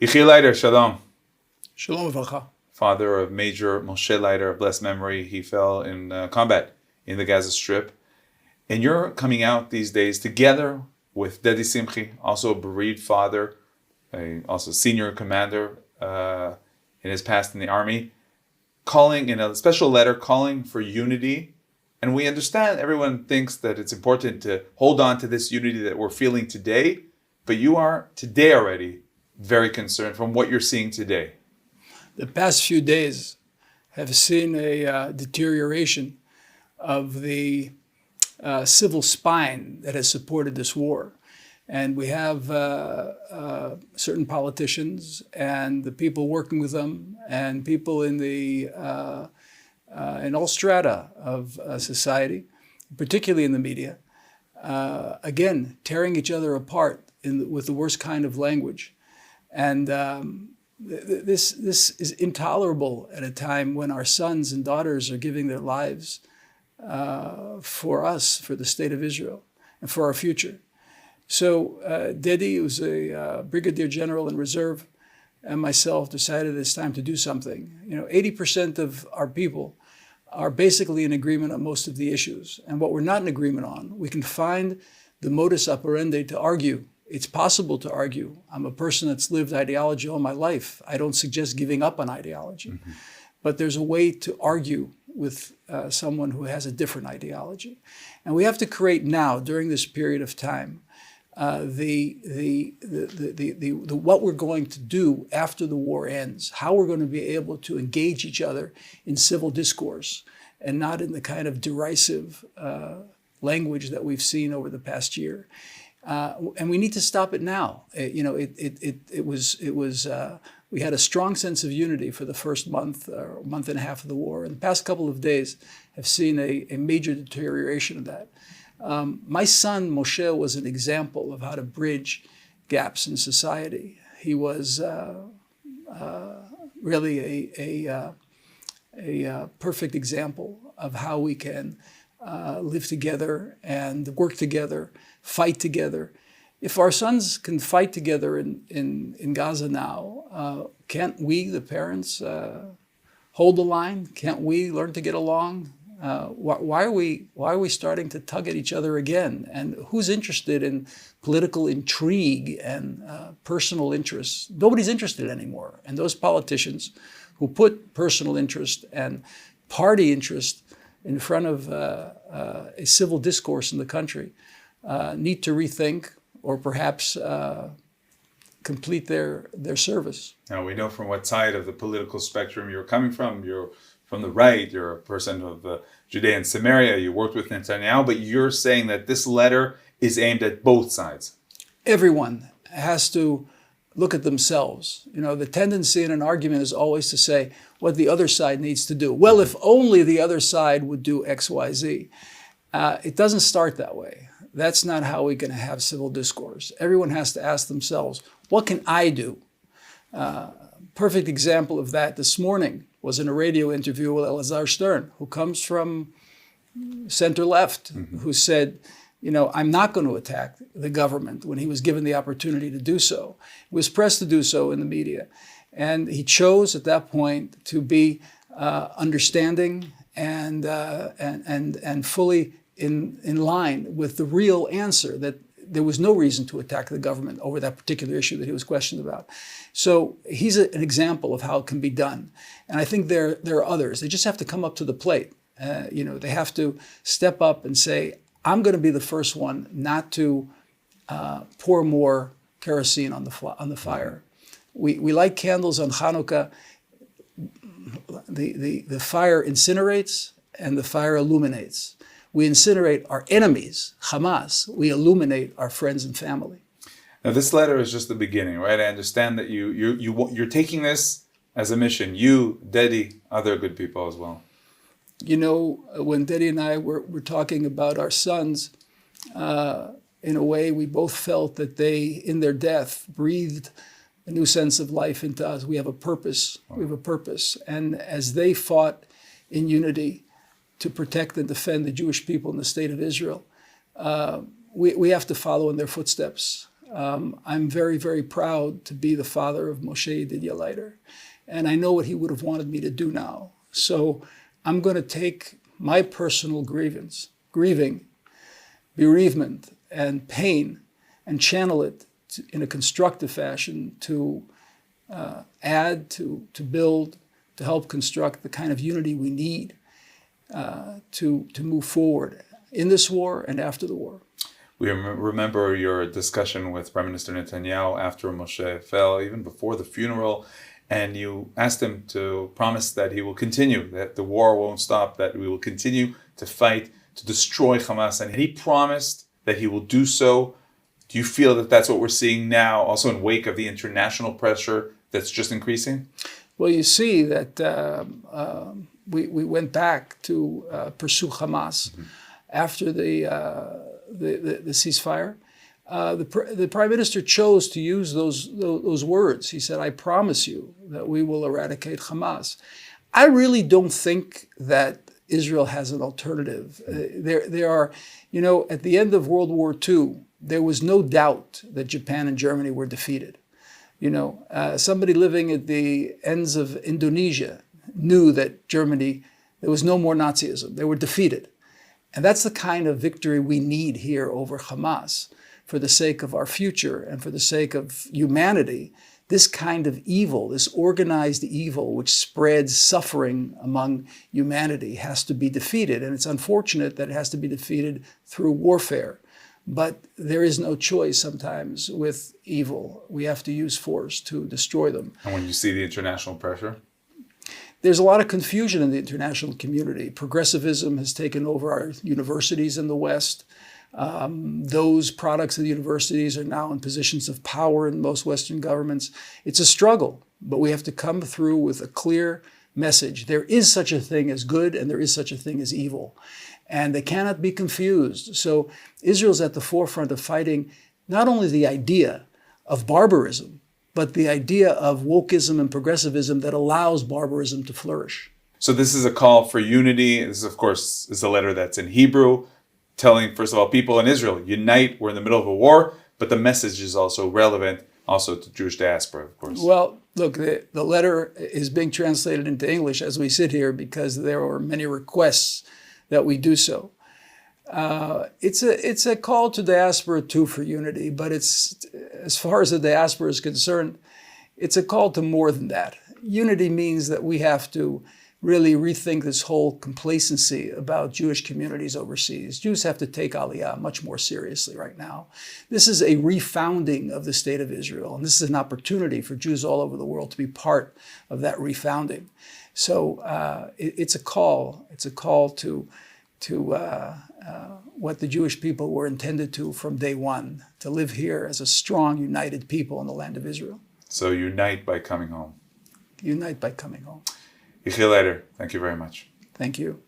Yechiel Leiter, shalom. Shalom Uvracha. Father of Major Moshe Leiter of blessed memory. He fell in combat in the Gaza Strip. And you're coming out these days together with Dedi Simchi, also a bereaved father, also senior commander in his past in the army, calling in a special letter, calling for unity. And we understand everyone thinks that it's important to hold on to this unity that we're feeling today, but you are today already very concerned from what you're seeing today. The past few days have seen a deterioration of the civil spine that has supported this war. And we have certain politicians and the people working with them and people in all strata of society, particularly in the media, again, tearing each other apart with the worst kind of language. And this is intolerable at a time when our sons and daughters are giving their lives for us, for the state of Israel, and for our future. So Dedi, who's a brigadier general in reserve, and myself decided it's time to do something. 80% of our people are basically in agreement on most of the issues. And what we're not in agreement on, we can find the modus operandi to argue. It's possible to argue. I'm a person that's lived ideology all my life. I don't suggest giving up on ideology. Mm-hmm. But there's a way to argue with someone who has a different ideology. And we have to create now, during this period of time, what we're going to do after the war ends, how we're going to be able to engage each other in civil discourse and not in the kind of derisive language that we've seen over the past year. And we need to stop it now. We had a strong sense of unity for the first month or month and a half of the war. And the past couple of days have seen a major deterioration of that. My son Moshe was an example of how to bridge gaps in society. He was really a perfect example of how we can live together and work together, fight together. If our sons can fight together in Gaza now, can't we, the parents, hold the line? Can't we learn to get along? Why are we starting to tug at each other again? And who's interested in political intrigue and personal interests? Nobody's interested anymore. And those politicians who put personal interest and party interest in front of a civil discourse in the country need to rethink or perhaps complete their service. Now, we know from what side of the political spectrum you're coming from. You're from the right, you're a person of Judea and Samaria, you worked with Netanyahu, but you're saying that this letter is aimed at both sides. Everyone has to look at themselves. The tendency in an argument is always to say what the other side needs to do. Well, if only the other side would do X, Y, Z. It doesn't start that way. That's not how we're going to have civil discourse. Everyone has to ask themselves, what can I do? Perfect example of that this morning was in a radio interview with Elazar Stern, who comes from center-left, mm-hmm. who said, I'm not going to attack the government when he was given the opportunity to do so. He was pressed to do so in the media. And he chose at that point to be understanding and fully in line with the real answer that there was no reason to attack the government over that particular issue that he was questioned about. So he's an example of how it can be done. And I think there are others. They just have to come up to the plate. They have to step up and say, I'm going to be the first one not to pour more kerosene on the fire. We light candles on Hanukkah. The fire incinerates and the fire illuminates. We incinerate our enemies, Hamas. We illuminate our friends and family. Now, this letter is just the beginning, right? I understand that you're taking this as a mission. You, Dedi, other good people as well. When Dedi and I were talking about our sons, in a way, we both felt that they, in their death, breathed a new sense of life into us. We have a purpose. We have a purpose. And as they fought in unity to protect and defend the Jewish people in the state of Israel, we have to follow in their footsteps. I'm very, very proud to be the father of Moshe Yechiel Leiter. And I know what he would have wanted me to do now. So I'm going to take my personal grieving, bereavement, and pain, and channel it in a constructive fashion to add, to build, to help construct the kind of unity we need to move forward in this war and after the war. We remember your discussion with Prime Minister Netanyahu after Moshe fell, even before the funeral, and you asked him to promise that he will continue, that the war won't stop, that we will continue to fight, to destroy Hamas, and he promised that he will do so. Do you feel that that's what we're seeing now, also in wake of the international pressure that's just increasing? Well, you see that we went back to pursue Hamas after the ceasefire. The Prime Minister chose to use those words. He said, "I promise you that we will eradicate Hamas." I really don't think that Israel has an alternative. There are, at the end of World War II, there was no doubt that Japan and Germany were defeated. Somebody living at the ends of Indonesia knew that Germany, there was no more Nazism. They were defeated. And that's the kind of victory we need here over Hamas for the sake of our future and for the sake of humanity. This kind of evil, this organized evil which spreads suffering among humanity has to be defeated. And it's unfortunate that it has to be defeated through warfare. But there is no choice sometimes with evil. We have to use force to destroy them. And when you see the international pressure? There's a lot of confusion in the international community. Progressivism has taken over our universities in the West. Those products of the universities are now in positions of power in most Western governments. It's a struggle, but we have to come through with a clear message. There is such a thing as good and there is such a thing as evil. And they cannot be confused. So Israel's at the forefront of fighting not only the idea of barbarism, but the idea of wokeism and progressivism that allows barbarism to flourish. So this is a call for unity. This, of course, is a letter that's in Hebrew, telling, first of all, people in Israel, unite, we're in the middle of a war, but the message is also relevant, also to Jewish diaspora, of course. Well, look, the letter is being translated into English as we sit here because there are many requests that we do so. It's a call to diaspora too for unity, but it's, as far as the diaspora is concerned, it's a call to more than that. Unity means that we have to really rethink this whole complacency about Jewish communities overseas. Jews have to take Aliyah much more seriously right now. This is a refounding of the state of Israel, and this is an opportunity for Jews all over the world to be part of that refounding. So it's a call. It's a call to what the Jewish people were intended to from day one, to live here as a strong, united people in the land of Israel. So unite by coming home. Unite by coming home. Yechiel Leiter, thank you very much. Thank you.